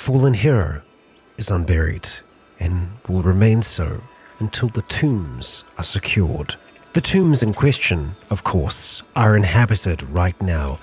fallen hero is unburied and will remain so until the tombs are secured. The tombs in question, of course, are inhabited right now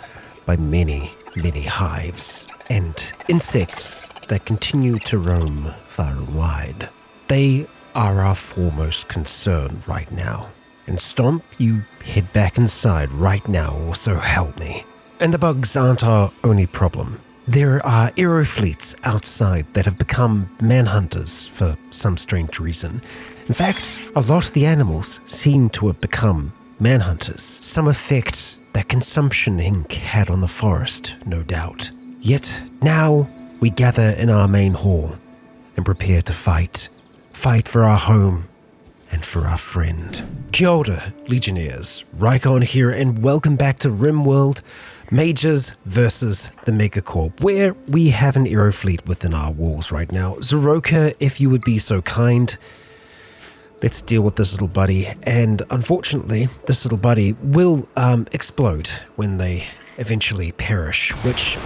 by many, many hives and insects that continue to roam far and wide. They are our foremost concern right now. And Stomp, you head back inside right now, or so help me. And the bugs aren't our only problem. There are aero fleets outside that have become manhunters for some strange reason. In fact, a lot of the animals seem to have become manhunters. Some effect that consumption ink had on the forest, no doubt. Yet now we gather in our main hall and prepare to fight. Fight for our home and for our friend. Kia ora, Legionnaires. Rycon here, and welcome back to RimWorld, Mages versus the Megacorp, where we have an aero fleet within our walls right now. Zeroka, if you would be so kind, let's deal with this little buddy. And unfortunately, this little buddy will explode when they eventually perish, which,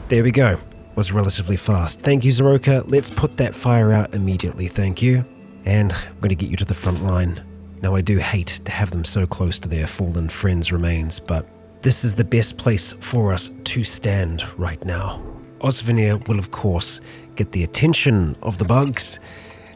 there we go, was relatively fast. Thank you, Zeroka. Let's put that fire out immediately, thank you. And I'm going to get you to the front line. Now, I do hate to have them so close to their fallen friends' remains, but this is the best place for us to stand right now. Osvenir will, of course, get the attention of the bugs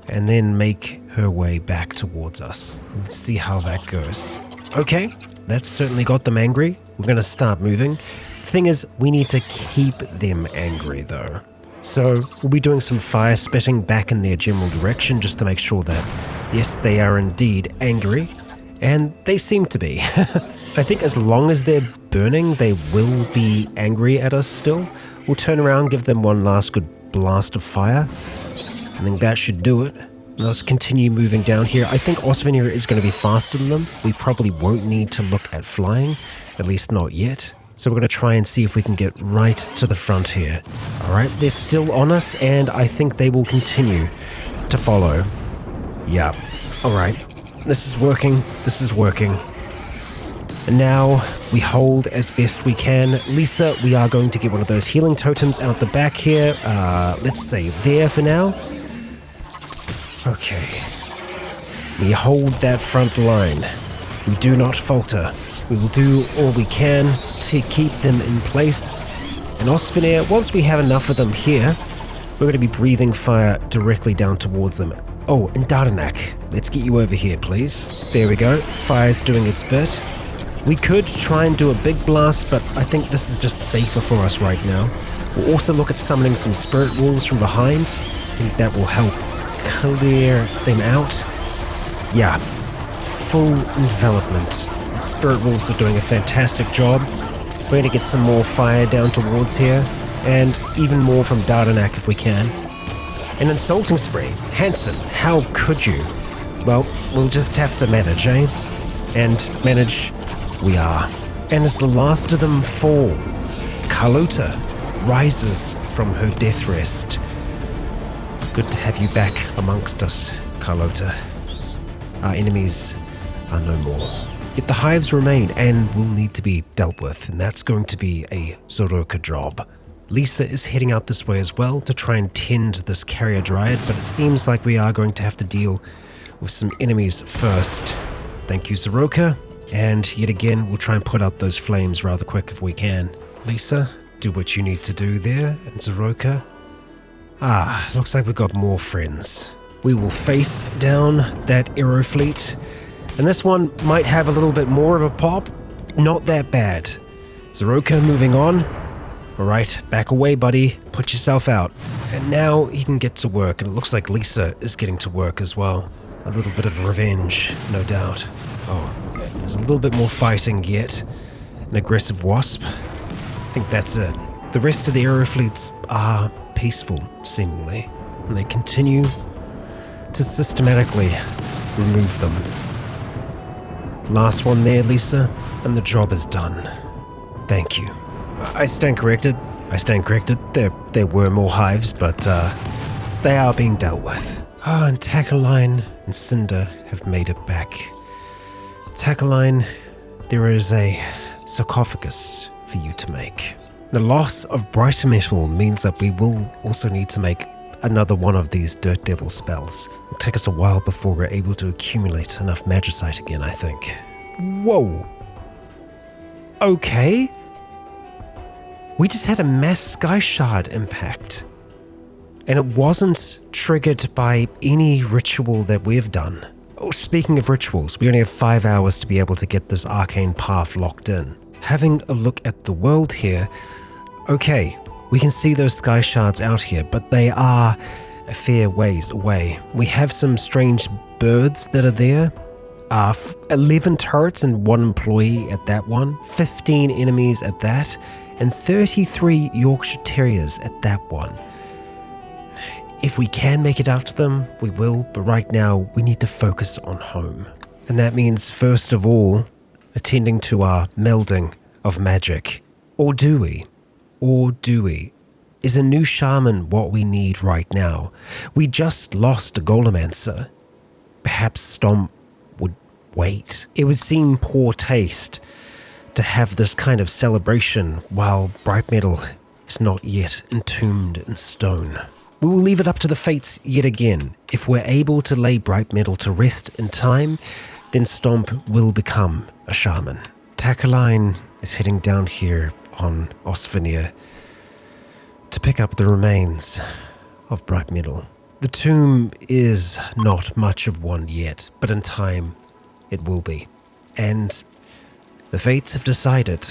and then make her way back towards us. Let's see how that goes. Okay, that's certainly got them angry. We're going to start moving. Thing is, we need to keep them angry, though. So we'll be doing some fire spitting back in their general direction just to make sure that, yes, they are indeed angry, and they seem to be. I think as long as they're burning, they will be angry at us still. We'll turn around, give them one last good blast of fire. I think that should do it. Let's continue moving down here. I think Osvenir is going to be faster than them. We probably won't need to look at flying, at least not yet. So we're going to try and see if we can get right to the front here. Alright, they're still on us, and I think they will continue to follow. Yeah, alright. This is working. This is working. And now we hold as best we can. Lisa, we are going to get one of those healing totems out the back here. Let's say there for now. Okay. We hold that front line. We do not falter. We will do all we can to keep them in place. And Osvenir, once we have enough of them here, we're going to be breathing fire directly down towards them. Oh, and Dardanak, let's get you over here, please. There we go. Fire's doing its bit. We could try and do a big blast, but I think this is just safer for us right now. We'll also look at summoning some spirit wolves from behind. I think that will help clear them out. Yeah, full envelopment. The spirit wolves are doing a fantastic job. We're going to get some more fire down towards here, and even more from Dardanak if we can. An insulting spree. Hanson, how could you? Well, we'll just have to manage, eh? And manage we are. And as the last of them fall, Carlota rises from her death rest. It's good to have you back amongst us, Carlota. Our enemies are no more. Yet the hives remain and will need to be dealt with, and that's going to be a Zoroka job. Lisa is heading out this way as well to try and tend this carrier dryad, but it seems like we are going to have to deal with some enemies first. Thank you, Zoroka. And yet again, we'll try and put out those flames rather quick if we can. Lisa, do what you need to do there, and Zoroka. Looks like we've got more friends. We will face down that aero fleet. And this one might have a little bit more of a pop. Not that bad. Zoroka moving on. Alright, back away, buddy. Put yourself out. And now he can get to work, and it looks like Lisa is getting to work as well. A little bit of revenge, no doubt. Oh, there's a little bit more fighting yet. An aggressive wasp. I think that's it. The rest of the aero fleets are peaceful, seemingly. And they continue to systematically remove them. Last one there, Lisa, and the job is done. Thank you. I stand corrected. There were more hives, but they are being dealt with. And Tacaline and Cinder have made it back. Tacaline, there is a sarcophagus for you to make. The loss of brighter metal means that we will also need to make another one of these Dirt Devil spells. It'll take us a while before we're able to accumulate enough magicite again, I think. Whoa. Okay. We just had a mass sky shard impact. And it wasn't triggered by any ritual that we've done. Oh, speaking of rituals, we only have 5 hours to be able to get this arcane path locked in. Having a look at the world here, okay, we can see those sky shards out here, but they are a fair ways away. We have some strange birds that are there. 11 turrets and 1 employee at that one, 15 enemies at that, and 33 Yorkshire Terriers at that one. If we can make it out to them, we will, but right now we need to focus on home. And that means, first of all, attending to our melding of magic. Or do we? Or do we? Is a new shaman what we need right now? We just lost a Golemancer. Perhaps Stomp would wait. It would seem poor taste to have this kind of celebration while Bright Metal is not yet entombed in stone. We will leave it up to the fates yet again. If we're able to lay Bright Metal to rest in time, then Stomp will become a shaman. Tacaline is heading down here on Osphania to pick up the remains of Bright Metal. The tomb is not much of one yet, but in time it will be. And the fates have decided,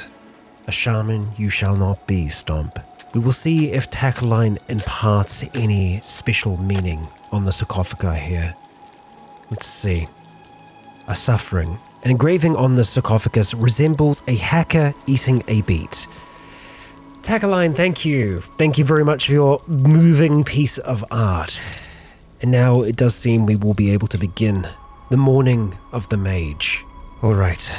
a shaman you shall not be, Stomp. We will see if Tacaline imparts any special meaning on the sarcophagi here. Let's see. A suffering. An engraving on the sarcophagus resembles a hacker eating a beet. Tacaline, thank you. Thank you very much for your moving piece of art. And now it does seem we will be able to begin the mourning of the Mage. Alright,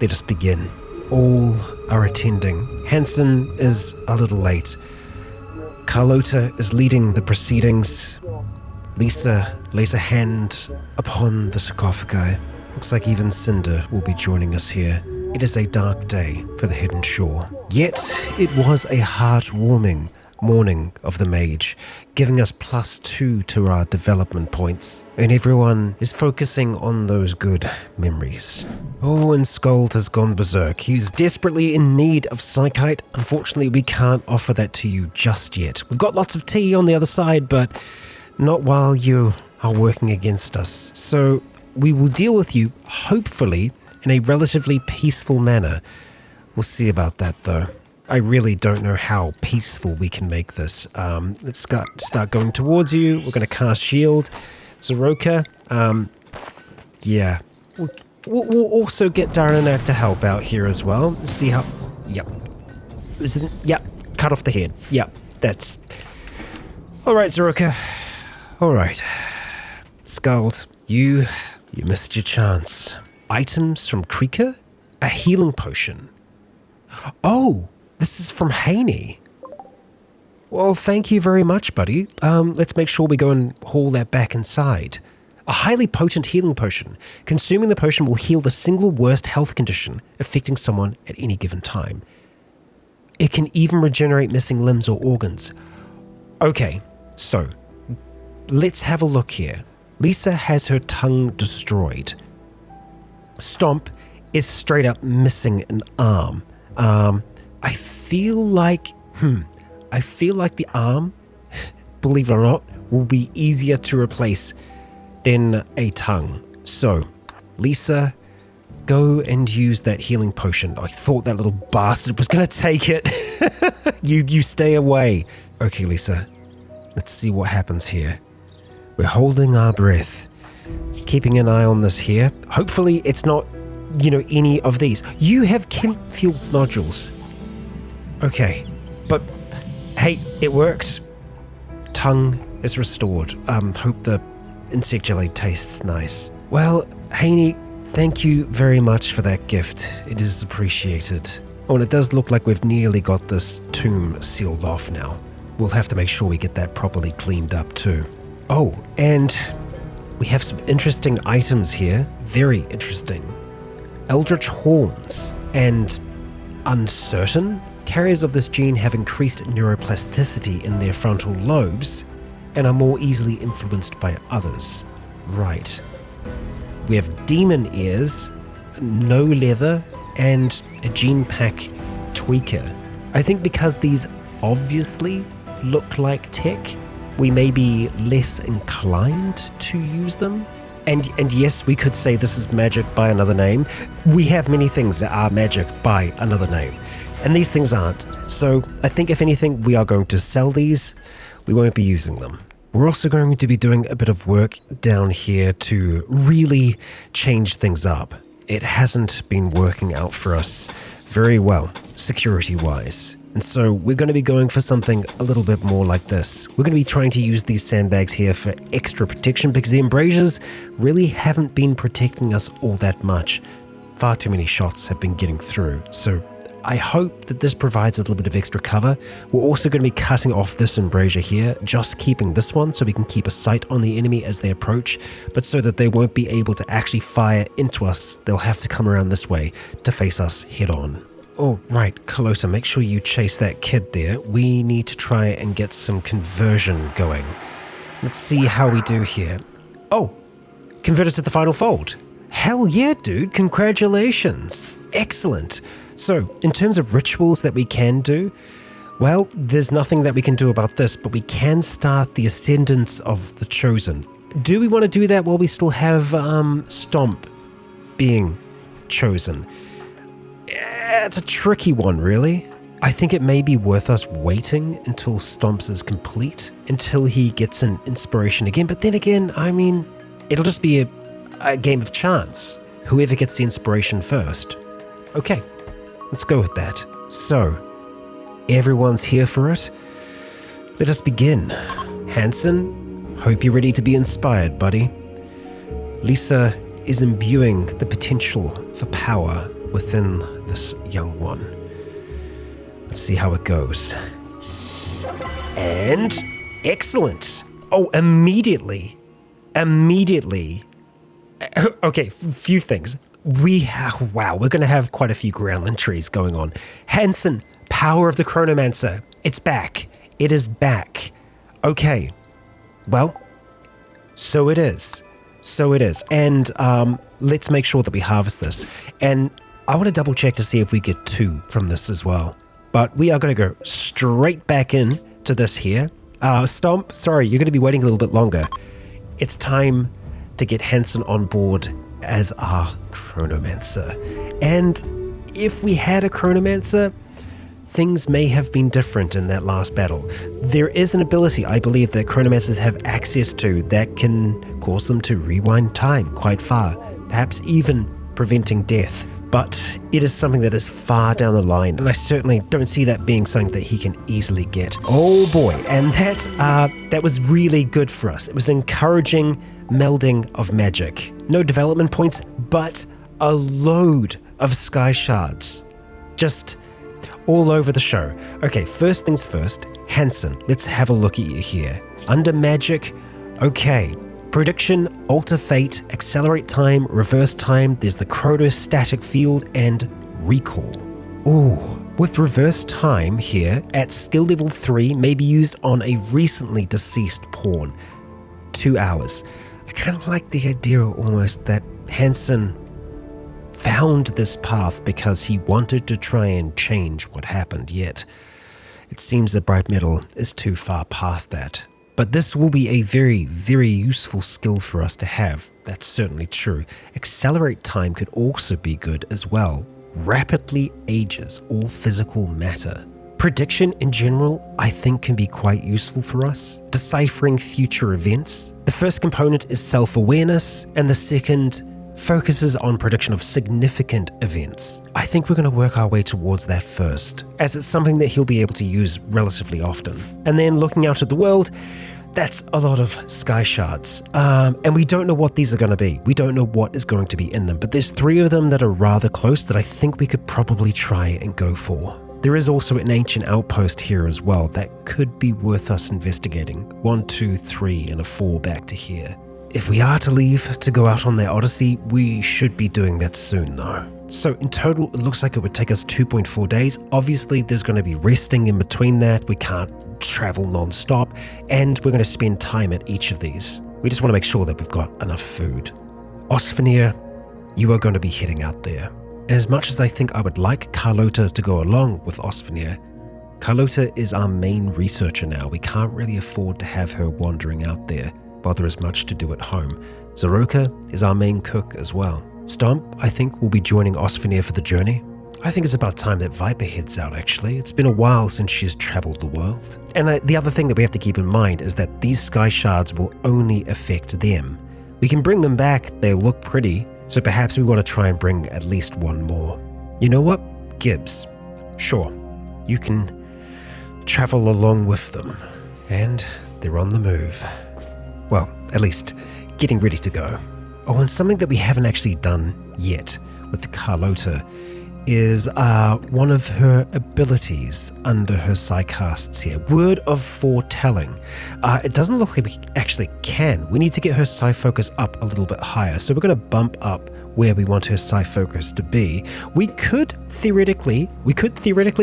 let us begin. All are attending. Hansen is a little late. Carlota is leading the proceedings. Lisa lays a hand upon the sarcophagi. Looks like even Cinder will be joining us here. It is a dark day for the Hidden Shore. Yet it was a heartwarming mourning of the Mage, giving us +2 to our development points, and everyone is focusing on those good memories. Oh, and Skuld has gone berserk. He's desperately in need of Psychite. Unfortunately, we can't offer that to you just yet. We've got lots of tea on the other side, but not while you are working against us. So we will deal with you, hopefully, in a relatively peaceful manner. We'll see about that, though. I really don't know how peaceful we can make this. Let's start going towards you. We're going to cast Shield. Zeroka, yeah. We'll also get Daranak to help out here as well. See how... Yep. Yep. Cut off the head. Yep. That's... Alright, Zeroka. Alright. Skuld, you missed your chance. Items from Krika? A healing potion. Oh! This is from Haney. Well, thank you very much, buddy. Let's make sure we go and haul that back inside. A highly potent healing potion. Consuming the potion will heal the single worst health condition affecting someone at any given time. It can even regenerate missing limbs or organs. Okay, so let's have a look here. Lisa has her tongue destroyed. Stomp is straight up missing an arm. I feel like the arm, believe it or not, will be easier to replace than a tongue. So, Lisa, go and use that healing potion. I thought that little bastard was going to take it. You stay away. Okay, Lisa, let's see what happens here. We're holding our breath, keeping an eye on this here. Hopefully it's not, any of these. You have chem fuel nodules. Okay, but hey, it worked. Tongue is restored. Hope the insect jelly tastes nice. Well, Haney, thank you very much for that gift. It is appreciated. Oh, and it does look like we've nearly got this tomb sealed off now. We'll have to make sure we get that properly cleaned up too. Oh, and we have some interesting items here. Very interesting. Eldritch Horns and Uncertain. carriers of this gene have increased neuroplasticity in their frontal lobes and are more easily influenced by others. Right. We have demon ears, no leather, and a gene pack tweaker. I think because these obviously look like tech, we may be less inclined to use them. And yes, we could say this is magic by another name. We have many things that are magic by another name, and these things aren't. So I think if anything, we are going to sell these. We won't be using them. We're also going to be doing a bit of work down here to really change things up. It hasn't been working out for us very well, security-wise. And so we're going to be going for something a little bit more like this. We're going to be trying to use these sandbags here for extra protection because the embrasures really haven't been protecting us all that much. Far too many shots have been getting through. So I hope that this provides a little bit of extra cover. We're also going to be cutting off this embrasure here, just keeping this one so we can keep a sight on the enemy as they approach, but so that they won't be able to actually fire into us, they'll have to come around this way to face us head on. Oh, right, Kalota, make sure you chase that kid there. We need to try and get some conversion going. Let's see how we do here. Oh, converted to the final fold. Hell yeah, dude, congratulations. Excellent. So, in terms of rituals that we can do, well, there's nothing that we can do about this, but we can start the Ascendance of the Chosen. Do we want to do that while we still have Stomp being chosen? It's a tricky one, really. I think it may be worth us waiting until Stomps is complete, until he gets an inspiration again. But then again, I mean, it'll just be a game of chance. Whoever gets the inspiration first. Okay, let's go with that. So, everyone's here for it. Let us begin. Hanson, hope you're ready to be inspired, buddy. Lisa is imbuing the potential for power within this young one. Let's see how it goes. And excellent. Oh, immediately. Okay, few things. Wow, we're going to have quite a few groundland trees going on. Hanson, power of the Chronomancer. It's back. It is back. Okay. Well, so it is. And let's make sure that we harvest this. And I want to double check to see if we get 2 from this as well. But we are going to go straight back in to this here. Stomp, sorry, you're going to be waiting a little bit longer. It's time to get Hanson on board as our Chronomancer. And if we had a Chronomancer, things may have been different in that last battle. There is an ability I believe that Chronomancers have access to that can cause them to rewind time quite far, perhaps even preventing death. But it is something that is far down the line, and I certainly don't see that being something that he can easily get. Oh boy, and that was really good for us. It was an encouraging melding of magic. No development points, but a load of sky shards. Just all over the show. Okay, first things first, Hanson, let's have a look at you here. Under magic, okay. Prediction, alter fate, accelerate time, reverse time, there's the chronostatic field, and recall. Ooh, with reverse time here, at skill level 3, may be used on a recently deceased pawn. 2 hours. I kind of like the idea almost that Hanson found this path because he wanted to try and change what happened, yet it seems that Bright Metal is too far past that. But this will be a very, very useful skill for us to have. That's certainly true. Accelerate time could also be good as well. Rapidly ages all physical matter. Prediction in general, I think, can be quite useful for us. Deciphering future events. The first component is self-awareness, and the second focuses on prediction of significant events. I think we're going to work our way towards that first, as it's something that he'll be able to use relatively often. And then looking out at the world, that's a lot of sky shards. And we don't know what these are going to be. We don't know what is going to be in them, but there's 3 of them that are rather close that I think we could probably try and go for. There is also an ancient outpost here as well that could be worth us investigating. 1, 2, 3, and a 4 back to here. If we are to leave to go out on that odyssey, we should be doing that soon though. So in total, it looks like it would take us 2.4 days. Obviously, there's going to be resting in between that. We can't travel non-stop, and we're going to spend time at each of these. We just want to make sure that we've got enough food. Osfanir, you are going to be heading out there. And as much as I think I would like Carlota to go along with Osfanir, Carlota is our main researcher now. We can't really afford to have her wandering out there while there is much to do at home. Zaroka is our main cook as well. Stomp, I think, will be joining Osfanir for the journey. I think it's about time that Viper heads out, actually. It's been a while since she's traveled the world. And the other thing that we have to keep in mind is that these sky shards will only affect them. We can bring them back, they look pretty, so perhaps we want to try and bring at least one more. You know what? Gibbs. Sure, you can travel along with them. And they're on the move. Well, at least getting ready to go. Oh, and something that we haven't actually done yet with Carlota is one of her abilities under her Psycasts here. Word of Foretelling. It doesn't look like we actually can. We need to get her Psi Focus up a little bit higher. So we're going to bump up where we want her Psi Focus to be. We could theoretically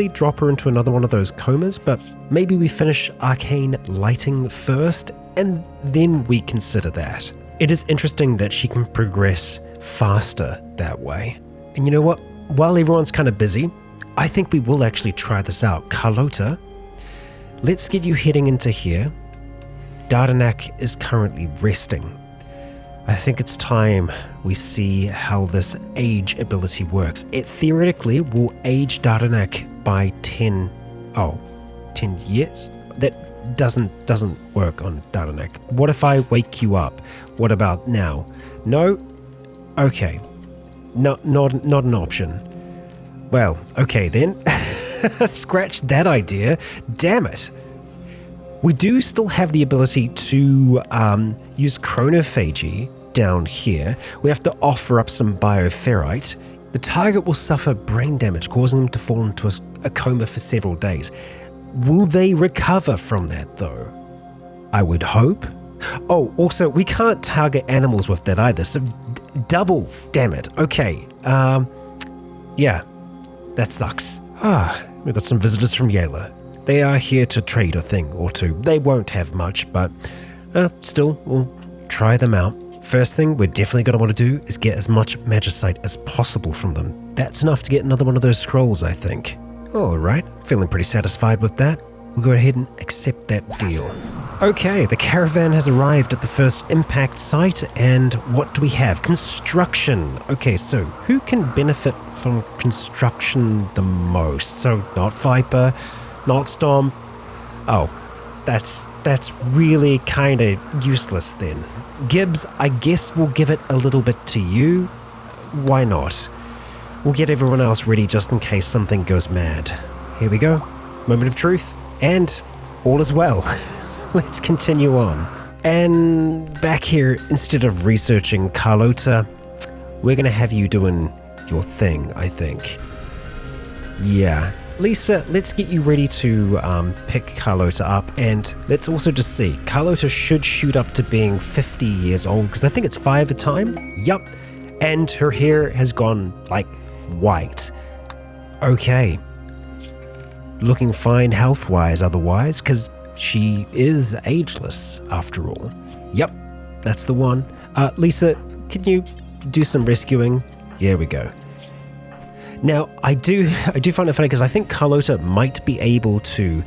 drop her into another one of those comas, but maybe we finish Arcane Lighting first, and then we consider that. It is interesting that she can progress faster that way. And you know what? While everyone's kind of busy, I think we will actually try this out. Carlota, let's get you heading into here. Dardanak is currently resting. I think it's time we see how this age ability works. It theoretically will age Dardanak by 10 years? That doesn't work on Dardanak. What if I wake you up? What about now? No? Okay. Not an option. Well, okay then. Scratch that idea. Damn it. We do still have the ability to use chronophagy down here. We have to offer up some bioferrite. The target will suffer brain damage, causing them to fall into a coma for several days. Will they recover from that though? I would hope. Oh, also, we can't target animals with that either, so double, damn it. Okay, yeah, that sucks. We've got some visitors from Yela. They are here to trade a thing or two. They won't have much, but still, we'll try them out. First thing we're definitely going to want to do is get as much magicite as possible from them. That's enough to get another one of those scrolls, I think. Alright, feeling pretty satisfied with that. We'll go ahead and accept that deal. Okay, the caravan has arrived at the first impact site, and what do we have? Construction. Okay, so who can benefit from construction the most? So not Viper, not Storm. Oh, that's really kind of useless then. Gibbs, I guess we'll give it a little bit to you. Why not? We'll get everyone else ready just in case something goes mad. Here we go. Moment of truth. And all is well. Let's continue on. And back here, instead of researching Carlota, we're going to have you doing your thing, I think. Yeah. Lisa, let's get you ready to pick Carlota up, and let's also just see. Carlota should shoot up to being 50 years old, because I think it's 5 a time. Yup. And her hair has gone, like, white. Okay. Looking fine health-wise otherwise, because she is ageless, after all. Yep, that's the one. Lisa, can you do some rescuing? There we go. Now, I do find it funny because I think Carlota might be able to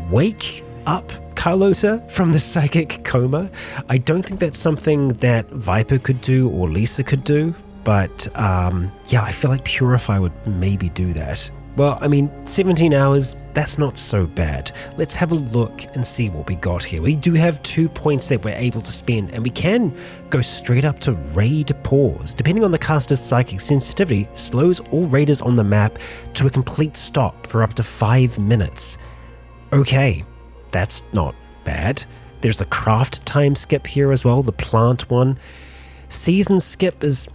wake up Carlota from the psychic coma. I don't think that's something that Viper could do or Lisa could do, but yeah, I feel like Purify would maybe do that. Well, I mean, 17 hours, that's not so bad. Let's have a look and see what we got here. We do have 2 points that we're able to spend, and we can go straight up to Raid Pause. Depending on the caster's psychic sensitivity, slows all raiders on the map to a complete stop for up to 5 minutes. Okay, that's not bad. There's a craft time skip here as well, the plant one. Season skip is,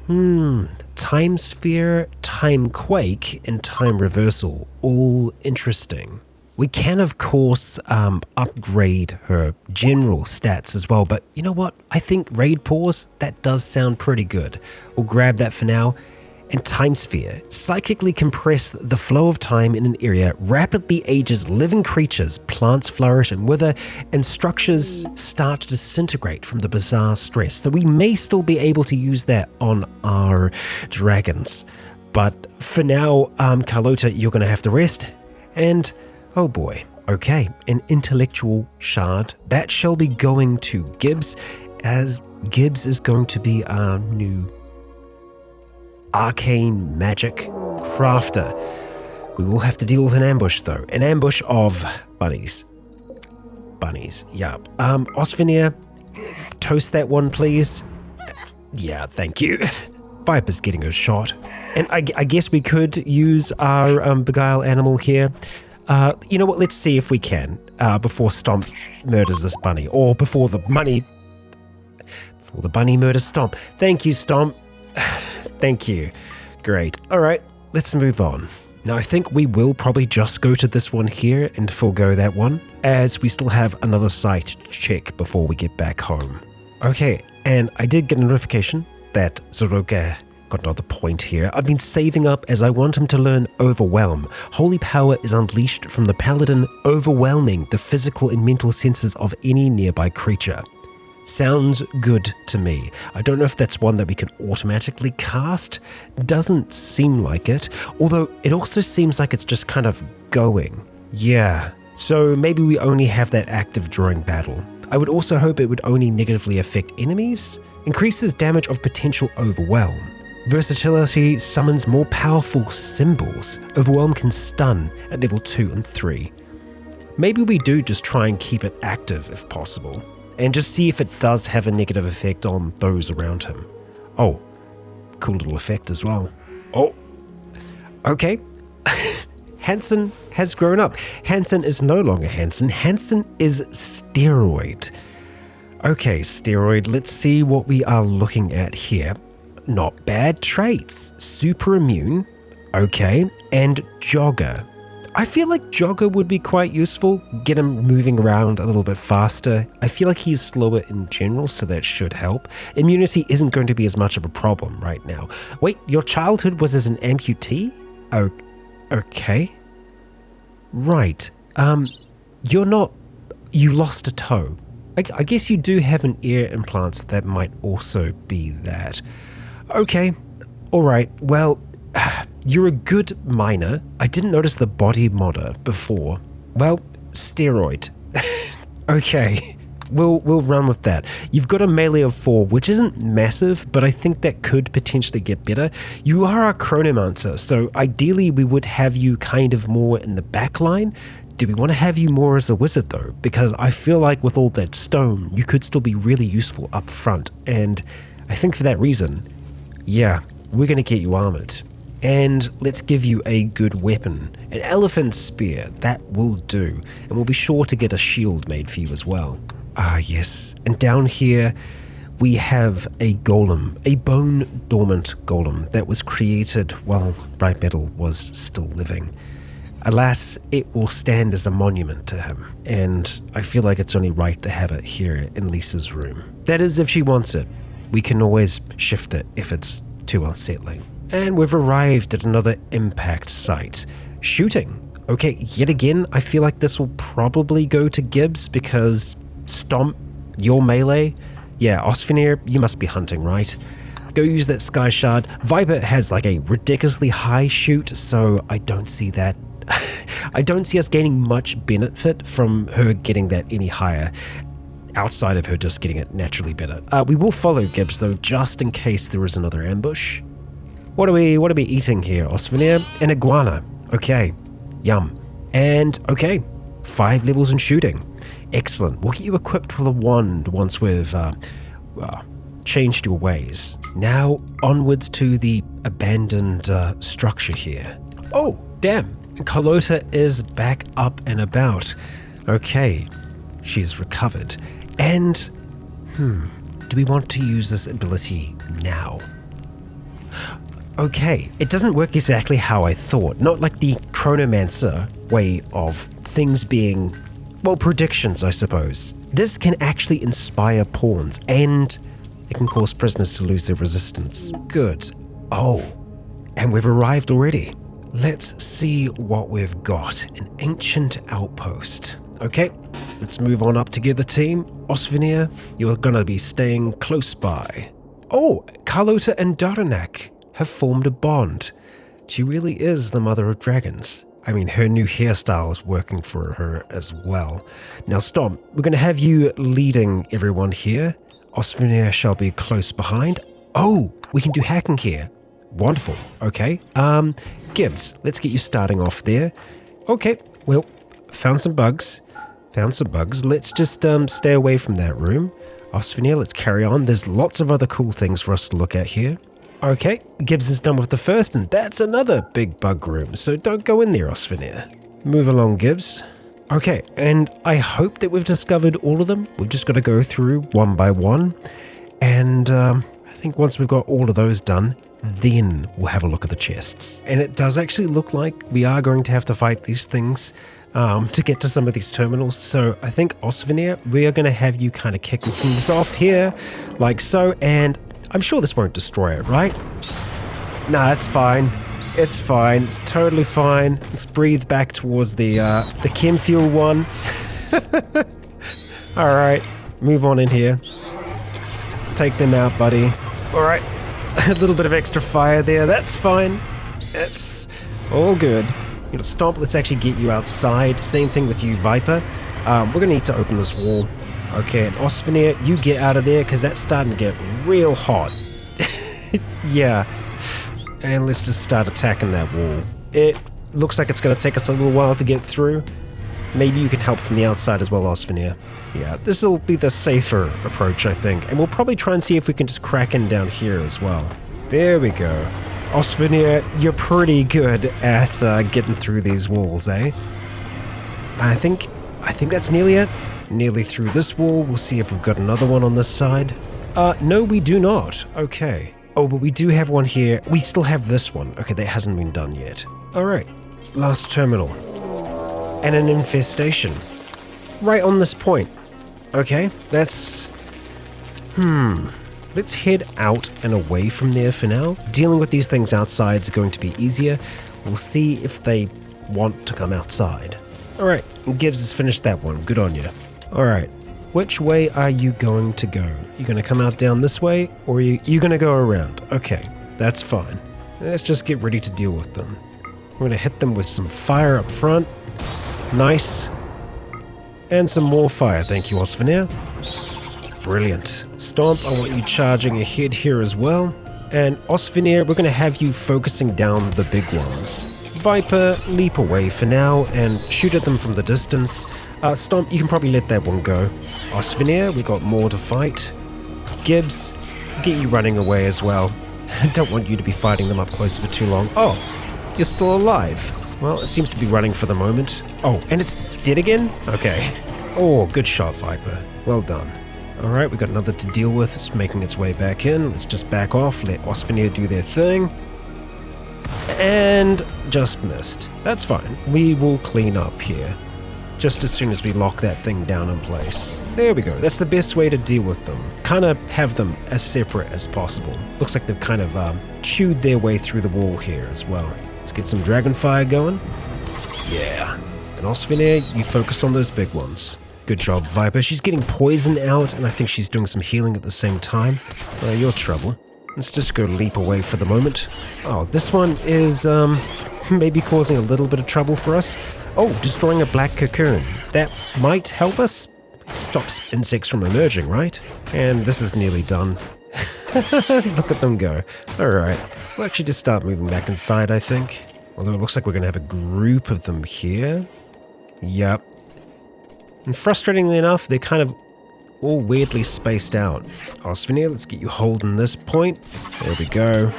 Time Sphere, Time Quake, and Time Reversal. All interesting. We can, of course, upgrade her general stats as well, but you know what? I think Raid Pause, that does sound pretty good. We'll grab that for now. and Time Sphere psychically compress the flow of time in an area, rapidly ages living creatures, plants flourish and wither, and structures start to disintegrate from the bizarre stress. So we may still be able to use that on our dragons. But for now, Carlota, you're going to have to rest. And, oh boy, okay, an intellectual shard. That shall be going to Gibbs, as Gibbs is going to be our new Arcane magic crafter. We will have to deal with an ambush though. An ambush of bunnies. Bunnies, yeah. Osvinir, toast that one please. Yeah, thank you. Viper's getting a shot. And I guess we could use our beguile animal here. You know what, let's see if we can, before Stomp murders this bunny. Or before the bunny murders Stomp. Thank you, Stomp. Thank you. Great. All right, let's move on. Now, I think we will probably just go to this one here and forego that one, as we still have another site to check before we get back home. Okay, and I did get a notification that Zoroga got another point here. I've been saving up as I want him to learn Overwhelm. Holy power is unleashed from the paladin, overwhelming the physical and mental senses of any nearby creature. Sounds good to me. I don't know if that's one that we can automatically cast. Doesn't seem like it, although it also seems like it's just kind of going. Yeah, so maybe we only have that active during battle. I would also hope it would only negatively affect enemies. Increases damage of potential overwhelm. Versatility summons more powerful symbols. Overwhelm can stun at level 2 and 3. Maybe we do just try and keep it active if possible, and just see if it does have a negative effect on those around him. Oh, cool little effect as well. Oh, okay. Hansen has grown up. Hansen is no longer Hansen. Hansen is Steroid. Okay, Steroid, let's see what we are looking at here. Not bad traits. Super immune. Okay, and Jogger. I feel like Jogger would be quite useful, get him moving around a little bit faster. I feel like he's slower in general, so that should help. Immunity isn't going to be as much of a problem right now. Wait, your childhood was as an amputee? Oh, okay. Right. You lost a toe. I guess you do have an ear implant, so that might also be that. Okay, alright, well, you're a good miner. I didn't notice the body modder before. Well, Steroid. Okay, we'll run with that. You've got a melee of 4, which isn't massive, but I think that could potentially get better. You are a Chronomancer, so ideally we would have you kind of more in the back line. Do we want to have you more as a wizard though? Because I feel like with all that stone, you could still be really useful up front, and I think for that reason, yeah, we're going to get you armored. And let's give you a good weapon. An elephant spear, that will do. And we'll be sure to get a shield made for you as well. Ah, yes. And down here, we have a golem, a bone dormant golem that was created while Bright Metal was still living. Alas, it will stand as a monument to him, and I feel like it's only right to have it here in Lisa's room. That is, if she wants it. We can always shift it if it's too unsettling. And we've arrived at another impact site. Shooting. Okay, yet again, I feel like this will probably go to Gibbs because Stomp, your melee. Yeah, Osfinir, you must be hunting, right? Go use that Sky Shard. Viper has like a ridiculously high shoot, so I don't see that. I don't see us gaining much benefit from her getting that any higher, outside of her just getting it naturally better. We will follow Gibbs though, just in case there is another ambush. What are we eating here, Osvinir? An iguana. Okay, yum. And okay, 5 levels in shooting. Excellent. We'll get you equipped with a wand once we've changed your ways. Now onwards to the abandoned structure here. Oh, damn. Carlota is back up and about. Okay, she's recovered. And, do we want to use this ability now? Okay, it doesn't work exactly how I thought. Not like the Chronomancer way of things being, well, predictions, I suppose. This can actually inspire pawns, and it can cause prisoners to lose their resistance. Good. Oh, And we've arrived already. Let's see what we've got. An ancient outpost. Okay, let's move on up together, team. Osvinir, you're gonna be staying close by. Oh, Carlota and Daranak have formed a bond. She really is the mother of dragons. I mean, her new hairstyle is working for her as well. Now, Stomp, we're going to have you leading everyone here. Osvinir shall be close behind. Oh, we can do hacking here. Wonderful. Okay. Gibbs, let's get you starting off there. Okay, well, found some bugs. Let's just stay away from that room. Osvinir, let's carry on. There's lots of other cool things for us to look at here. Okay, Gibbs is done with the first, and that's another big bug room, so don't go in there, Osvinir. Move along, Gibbs. Okay, and I hope that we've discovered all of them. We've just got to go through one by one, and I think once we've got all of those done, then we'll have a look at the chests. And it does actually look like we are going to have to fight these things to get to some of these terminals, so I think, Osvinir, we are going to have you kind of kicking things off here, like so, and I'm sure this won't destroy it, right? Nah, it's fine. It's fine. It's totally fine. Let's breathe back towards the chem fuel one. Alright, move on in here. Take them out, buddy. Alright, a little bit of extra fire there. That's fine. It's all good. You know, Stomp, let's actually get you outside. Same thing with you, Viper. We're going to need to open this wall. Okay, and Osvinir, you get out of there because that's starting to get real hot. Yeah. And let's just start attacking that wall. It looks like it's going to take us a little while to get through. Maybe you can help from the outside as well, Osvinir. Yeah, this will be the safer approach, I think. And we'll probably try and see if we can just crack in down here as well. There we go. Osvinir, you're pretty good at getting through these walls, eh? I think that's nearly it. Nearly through this wall. We'll see if we've got another one on this side. No, we do not. Okay. Oh, but we do have one here. We still have this one. Okay, that hasn't been done yet. Alright. Last terminal. And an infestation. Right on this point. Okay, that's... Let's head out and away from there for now. Dealing with these things outside is going to be easier. We'll see if they want to come outside. Alright, Gibbs has finished that one. Good on you. Alright, which way are you going to go? You going to come out down this way, or are you going to go around? Okay, that's fine. Let's just get ready to deal with them. We're going to hit them with some fire up front. Nice. And some more fire, thank you, Osvinir. Brilliant. Stomp, I want you charging ahead here as well. And Osvinir, we're going to have you focusing down the big ones. Viper, leap away for now and shoot at them from the distance. Stomp, you can probably let that one go. Osvinir, we got more to fight. Gibbs, get you running away as well. I don't want you to be fighting them up close for too long. Oh, you're still alive. Well, it seems to be running for the moment. Oh, and it's dead again? Okay. Oh, good shot, Viper. Well done. Alright, we got another to deal with. It's making its way back in. Let's just back off, let Osvinir do their thing. And just missed. That's fine. We will clean up here. Just as soon as we lock that thing down in place. There we go. That's the best way to deal with them. Kind of have them as separate as possible. Looks like they've kind of chewed their way through the wall here as well. Let's get some dragonfire going. Yeah. And Osvinir, you focus on those big ones. Good job, Viper. She's getting poison out, and I think she's doing some healing at the same time. Your trouble. Let's just go leap away for the moment. Oh, this one is maybe causing a little bit of trouble for us. Oh, destroying a black cocoon. That might help us. It stops insects from emerging, right? And this is nearly done. Look at them go. Alright, we'll actually just start moving back inside, I think. Although it looks like we're going to have a group of them here. Yep. And frustratingly enough, they're kind of all weirdly spaced out. Osvinir, let's get you holding this point. There we go.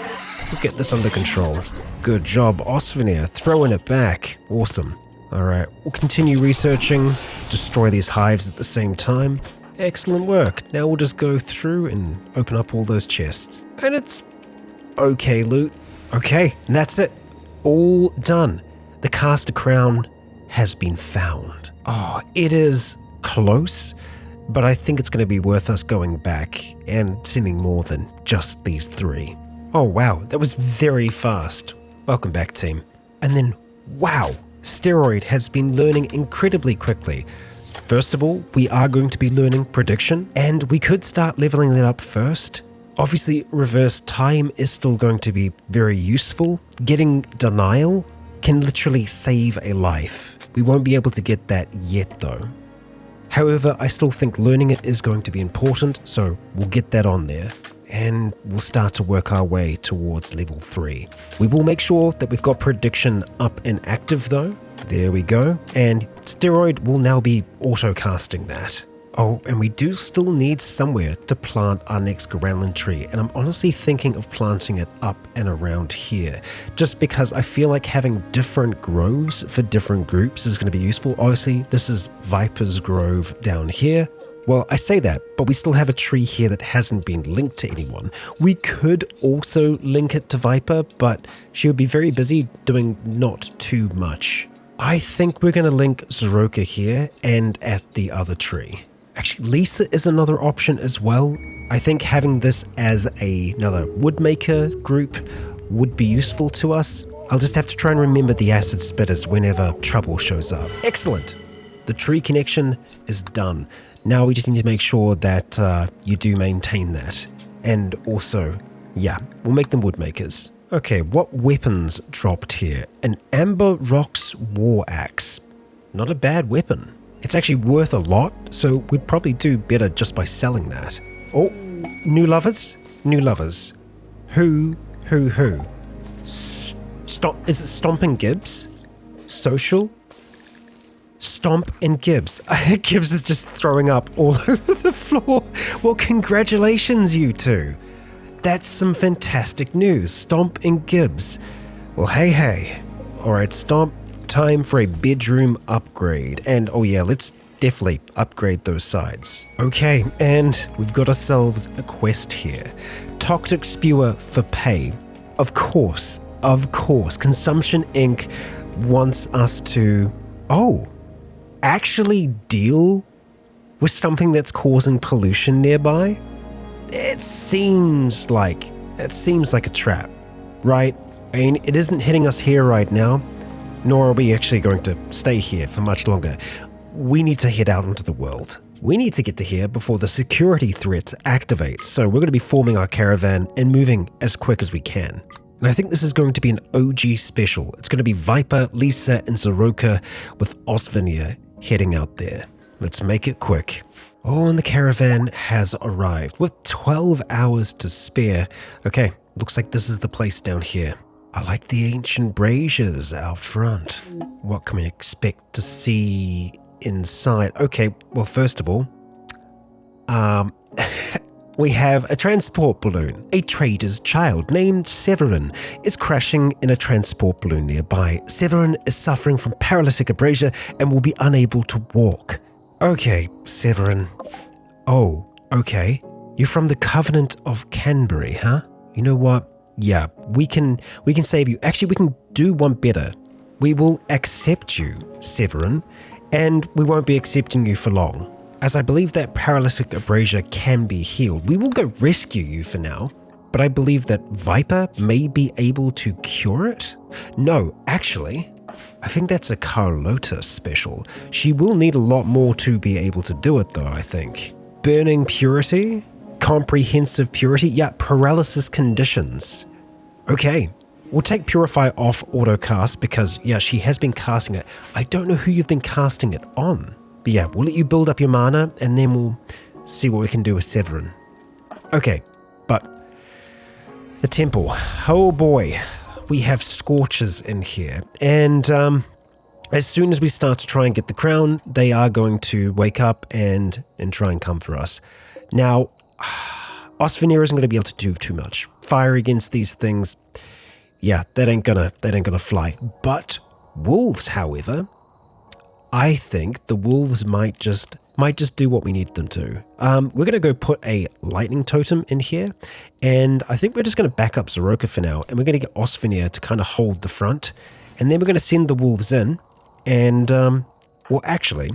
We'll get this under control. Good job, Osvinir, throwing it back. Awesome. Alright, we'll continue researching, destroy these hives at the same time. Excellent work. Now we'll just go through and open up all those chests. And it's okay loot. Okay, and that's it. All done. The Caster Crown has been found. Oh, it is close, but I think it's going to be worth us going back and sending more than just these 3. Oh wow, that was very fast. Welcome back, team. And then, wow, Steroid has been learning incredibly quickly. First of all, we are going to be learning prediction, and we could start leveling that up first. Obviously, reverse time is still going to be very useful. Getting denial can literally save a life. We won't be able to get that yet though. However, I still think learning it is going to be important, so we'll get that on there. And we'll start to work our way towards level 3. We will make sure that we've got prediction up and active though. There we go. And Steroid will now be auto-casting that. Oh, and we do still need somewhere to plant our next Garandland tree, and I'm honestly thinking of planting it up and around here, just because I feel like having different groves for different groups is going to be useful. Obviously, this is Viper's Grove down here. Well, I say that, but we still have a tree here that hasn't been linked to anyone. We could also link it to Viper, but she would be very busy doing not too much. I think we're going to link Zoroka here and at the other tree. Actually, Lisa is another option as well. I think having this as another woodmaker group would be useful to us. I'll just have to try and remember the acid spitters whenever trouble shows up. Excellent. The tree connection is done. Now we just need to make sure that you do maintain that. And also, yeah, we'll make them woodmakers. Okay, what weapons dropped here? An Amber Rocks War Axe. Not a bad weapon. It's actually worth a lot, so we'd probably do better just by selling that. Oh, new lovers? New lovers. Who? Stomp, is it Stomp and Gibbs? Social? Stomp and Gibbs. Gibbs is just throwing up all over the floor. Well, congratulations, you two. That's some fantastic news. Stomp and Gibbs. Well, hey. Alright, Stomp. Time for a bedroom upgrade. And oh yeah, let's definitely upgrade those sides. Okay, and we've got ourselves a quest here. Toxic Spewer for pay. Of course. Consumption Inc. wants us to, actually deal with something that's causing pollution nearby? It seems like a trap, right? I mean, it isn't hitting us here right now, nor are we actually going to stay here for much longer. We need to head out into the world. We need to get to here before the security threats activate, so we're going to be forming our caravan and moving as quick as we can. And I think this is going to be an OG special. It's going to be Viper, Lisa, and Zoroka with Osvinir heading out there. Let's make it quick. Oh, and the caravan has arrived with 12 hours to spare. Okay, looks like this is the place down here. I like the ancient braziers out front. What can we expect to see inside? Okay, well, first of all, we have a transport balloon. A trader's child named Severin is crashing in a transport balloon nearby. Severin is suffering from paralytic abrasion and will be unable to walk. Okay, Severin. Oh, okay. You're from the Covenant of Canberry, huh? You know what? Yeah, we can save you. Actually, we can do one better. We will accept you, Severin, and we won't be accepting you for long. As I believe that paralytic abrasion can be healed, we will go rescue you for now, but I believe that Viper may be able to cure it? No, actually, I think that's a Carlota special. She will need a lot more to be able to do it though, I think. Burning Purity? Comprehensive Purity? Yeah, Paralysis Conditions. Okay, we'll take Purify off autocast because, yeah, she has been casting it. I don't know who you've been casting it on. But yeah, we'll let you build up your mana and then we'll see what we can do with Severin. Okay, but the temple. Oh boy, we have Scorchers in here. And as soon as we start to try and get the crown, they are going to wake up and try and come for us. Now, Osvinir isn't going to be able to do too much. Fire against these things, yeah, that ain't gonna fly. But wolves, however, I think the wolves might just do what we need them to. We're going to go put a lightning totem in here, and I think we're just going to back up Zoroka for now, and we're going to get Osvinir to kind of hold the front, and then we're going to send the wolves in, and, well, actually,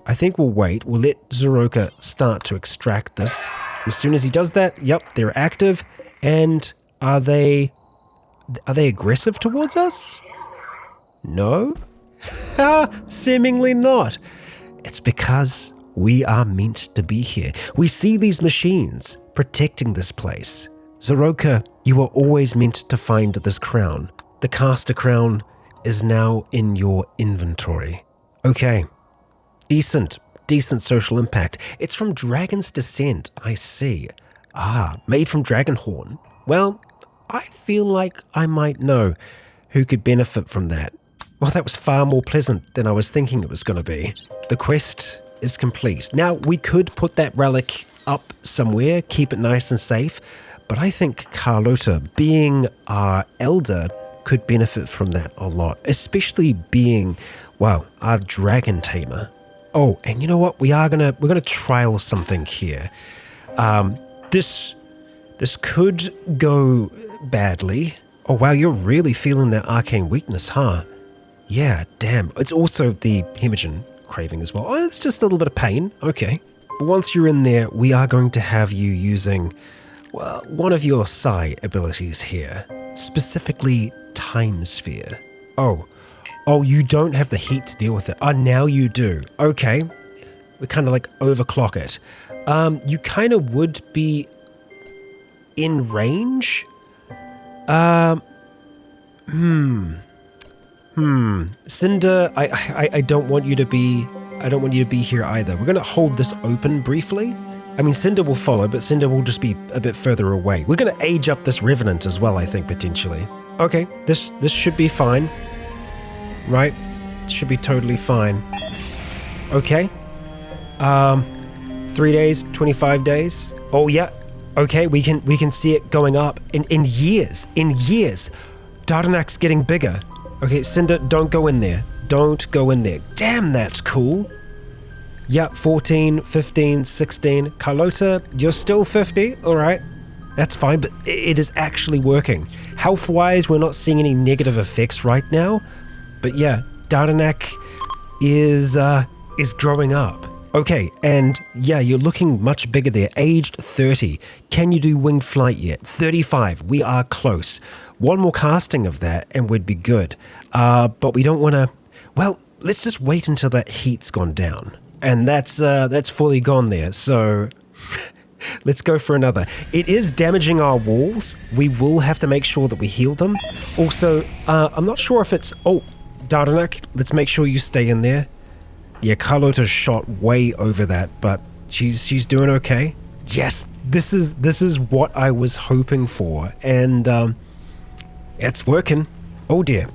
I think we'll wait. We'll let Zoroka start to extract this. As soon as he does that, yep, they're active, and Are they aggressive towards us? No? Seemingly not. It's because we are meant to be here. We see these machines protecting this place. Zoroka, you were always meant to find this crown. The caster crown is now in your inventory. Okay. Decent social impact. It's from Dragon's Descent, I see. Made from Dragonhorn. Well, I feel like I might know who could benefit from that. Well, that was far more pleasant than I was thinking it was going to be. The quest is complete. Now, we could put that relic up somewhere, keep it nice and safe, but I think Carlota, being our elder, could benefit from that a lot, especially being, well, our dragon tamer. Oh, and you know what? We're gonna trial something here. This could go badly. Oh wow, you're really feeling that arcane weakness, huh? Yeah, damn. It's also the hemorrhagin craving as well. Oh, it's just a little bit of pain. Okay. But once you're in there, we are going to have you using, well, one of your psi abilities here, specifically Time Sphere. Oh, you don't have the heat to deal with it. Oh, now you do. Okay. We kind of like overclock it. You kind of would be in range. Cinder, I don't want you to be here either. We're going to hold this open briefly. I mean, Cinder will follow, but Cinder will just be a bit further away. We're going to age up this Revenant as well, I think, potentially. Okay, this should be fine. Right? Should be totally fine. Okay. 3 days, 25 days. Oh yeah. Okay, we can see it going up in years. Dardanak's getting bigger. Okay, Cinder, don't go in there. Don't go in there. Damn, that's cool. Yeah, 14, 15, 16. Carlota, you're still 50. All right. That's fine, but it is actually working. Health-wise, we're not seeing any negative effects right now. But yeah, Dardanak is growing up. Okay, and yeah, you're looking much bigger there. Aged 30. Can you do winged flight yet? 35. We are close. One more casting of that and we'd be good. But we don't want to... Well, let's just wait until that heat's gone down. And that's fully gone there, so... Let's go for another. It is damaging our walls. We will have to make sure that we heal them. Also, I'm not sure if it's... Oh, Dardanak, let's make sure you stay in there. Yeah, Carlota's shot way over that, but she's doing okay. Yes, this is what I was hoping for, and it's working. Oh dear.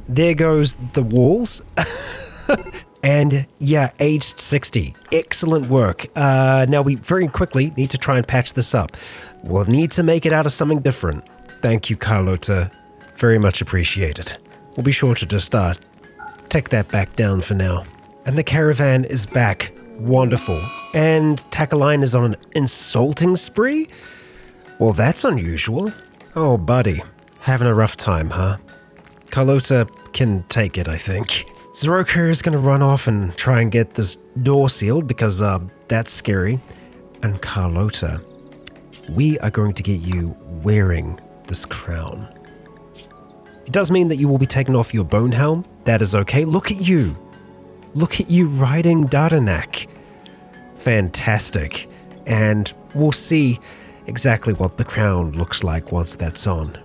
There goes the walls. And yeah, aged 60. Excellent work. Now we very quickly need to try and patch this up. We'll need to make it out of something different. Thank you, Carlota. Very much appreciated. We'll be sure to just take that back down for now. And the caravan is back. Wonderful. And Tacaline is on an insulting spree? Well, that's unusual. Oh, buddy. Having a rough time, huh? Carlota can take it, I think. Zoroka is going to run off and try and get this door sealed because that's scary. And Carlota, we are going to get you wearing this crown. It does mean that you will be taken off your bone helm. That is okay. Look at you. Look at you riding Dardanak. Fantastic. And we'll see exactly what the crown looks like once that's on.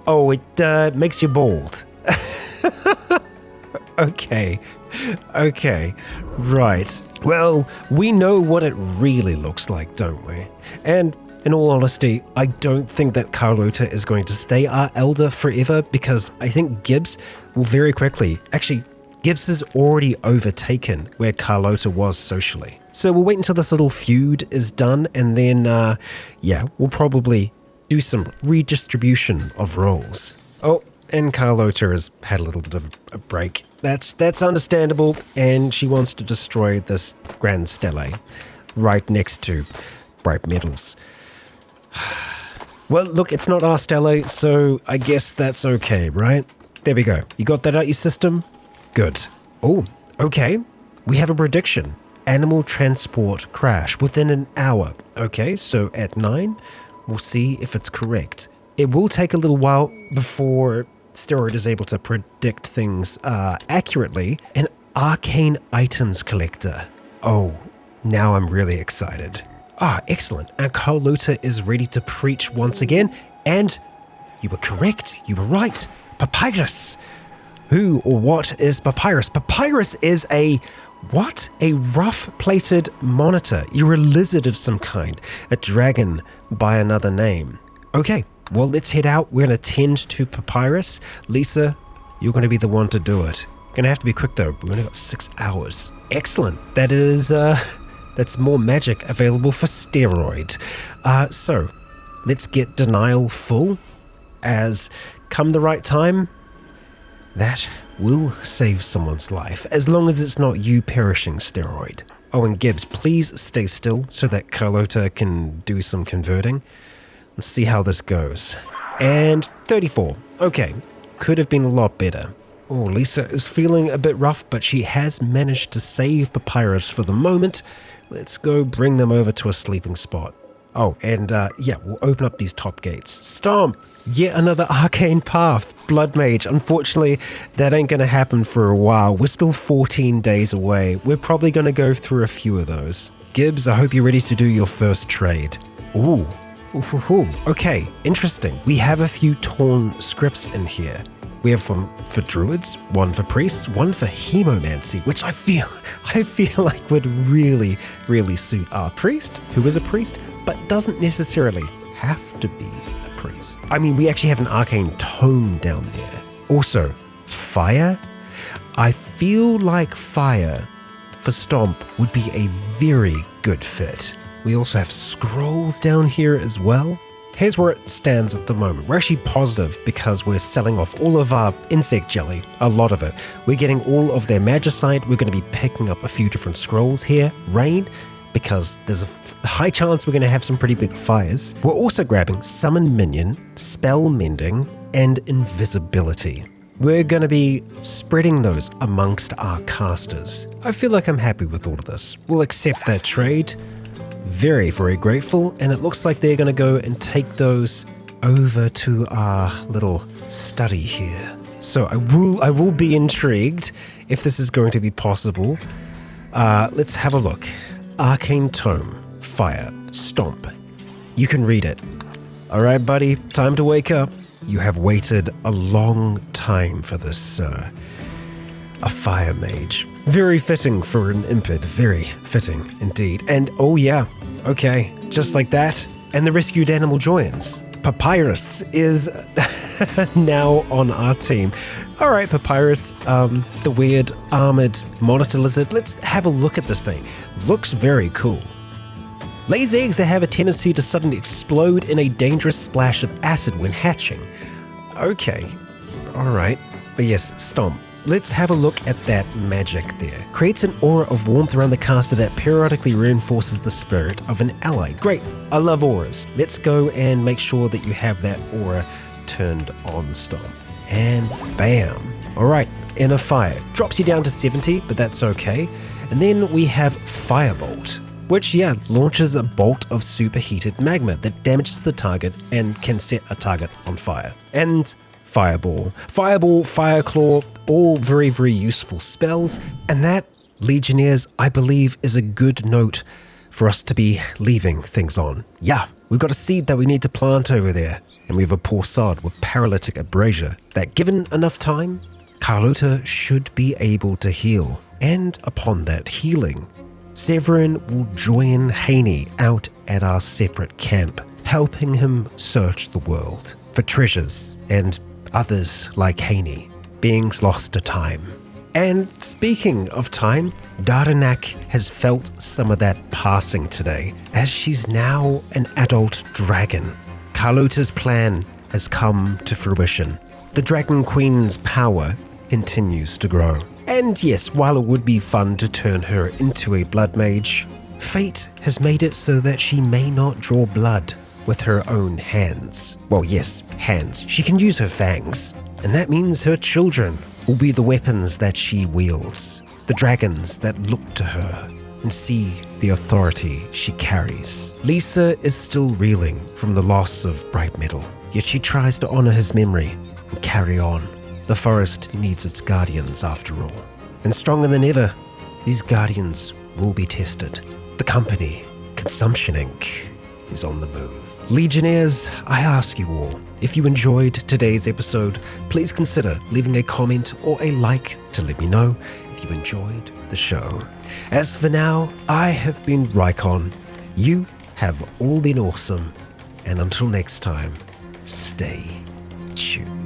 Oh, it makes you bald. Okay. Right. Well, we know what it really looks like, don't we? And in all honesty, I don't think that Carlota is going to stay our elder forever because I think Gibbs will very quickly... Actually, Gibbs has already overtaken where Carlota was socially. So we'll wait until this little feud is done and then, we'll probably do some redistribution of roles. Oh, and Carlota has had a little bit of a break. That's understandable, and she wants to destroy this Grand Stele right next to Bright Metals. Well, look, it's not our Stele, so I guess that's okay, right? There we go. You got that out your system? Good. Oh, okay. We have a prediction. Animal transport crash within an hour. Okay, so at 9, We'll see if it's correct. It will take a little while before Steroid is able to predict things accurately. An Arcane items collector. Oh, now I'm really excited. Excellent. And Carlota is ready to preach once again. And you were correct. You were right. Papyrus. Who or what is Papyrus? Papyrus is a rough-plated monitor. You're a lizard of some kind. A dragon by another name. Okay, well, let's head out. We're going to tend to Papyrus. Lisa, you're going to be the one to do it. Gonna have to be quick though. We've only got 6 hours. Excellent. That is, that's more magic available for Steroid. So, let's get Denial full, as come the right time, that will save someone's life, as long as it's not you perishing, Steroid. Oh, and Gibbs, please stay still so that Carlota can do some converting. Let's see how this goes. And 34. Okay, could have been a lot better. Oh, Lisa is feeling a bit rough, but she has managed to save Papyrus for the moment. Let's go bring them over to a sleeping spot. Oh, and yeah, we'll open up these top gates. Stomp! Yet another arcane path. Blood Mage. Unfortunately, that ain't going to happen for a while. We're still 14 days away. We're probably going to go through a few of those. Gibbs, I hope you're ready to do your first trade. Ooh. Okay, interesting. We have a few torn scripts in here. We have for druids, one for priests, one for hemomancy, which I feel like would really, really suit our priest, who is a priest, but doesn't necessarily have to be a priest. I mean, we actually have an arcane tome down there. Also, fire. I feel like fire for Stomp would be a very good fit. We also have scrolls down here as well. Here's where it stands at the moment. We're actually positive because we're selling off all of our insect jelly, a lot of it. We're getting all of their magicite. We're going to be picking up a few different scrolls here. Rain, because there's a high chance we're going to have some pretty big fires. We're also grabbing Summon Minion, Spell Mending, and Invisibility. We're going to be spreading those amongst our casters. I feel like I'm happy with all of this. We'll accept that trade. Very, very grateful, and it looks like they're going to go and take those over to our little study here. So I will be intrigued if this is going to be possible. Let's have a look. Arcane Tome, Fire, Stomp. You can read it. All right, buddy, time to wake up. You have waited a long time for this, sir. A fire mage. Very fitting for an impid, very fitting indeed. And oh yeah, okay, just like that. And the rescued animal joins. Papyrus is now on our team. All right, Papyrus, the weird armored monitor lizard. Let's have a look at this thing. Looks very cool. Lays eggs that have a tendency to suddenly explode in a dangerous splash of acid when hatching. Okay, all right. But yes, Stomp. Let's have a look at that magic there. Creates an aura of warmth around the caster that periodically reinforces the spirit of an ally. Great, I love auras. Let's go and make sure that you have that aura turned on, Stomp. And bam. All right, Inner Fire. Drops you down to 70, but that's okay. And then we have Firebolt, which, yeah, launches a bolt of superheated magma that damages the target and can set a target on fire. And Fireball, Fireclaw, all very, very useful spells. And that, Legionnaires, I believe is a good note for us to be leaving things on. Yeah, we've got a seed that we need to plant over there. And we have a Porsard with Paralytic Abrasia that, given enough time, Carlota should be able to heal. And upon that healing, Severin will join Haney out at our separate camp, helping him search the world for treasures and others like Haney, beings lost to time. And speaking of time, Dardanak has felt some of that passing today, as she's now an adult dragon. Carlota's plan has come to fruition. The Dragon Queen's power continues to grow. And yes, while it would be fun to turn her into a blood mage, fate has made it so that she may not draw blood with her own hands. Well, yes, hands. She can use her fangs. And that means her children will be the weapons that she wields. The dragons that look to her and see the authority she carries. Lisa is still reeling from the loss of Bright Metal, yet she tries to honor his memory and carry on. The forest needs its guardians after all. And stronger than ever, these guardians will be tested. The company, Consumption Inc., is on the move. Legionnaires, I ask you all, if you enjoyed today's episode, please consider leaving a comment or a like to let me know if you enjoyed the show. As for now, I have been Rycon. You have all been awesome. And until next time, stay tuned.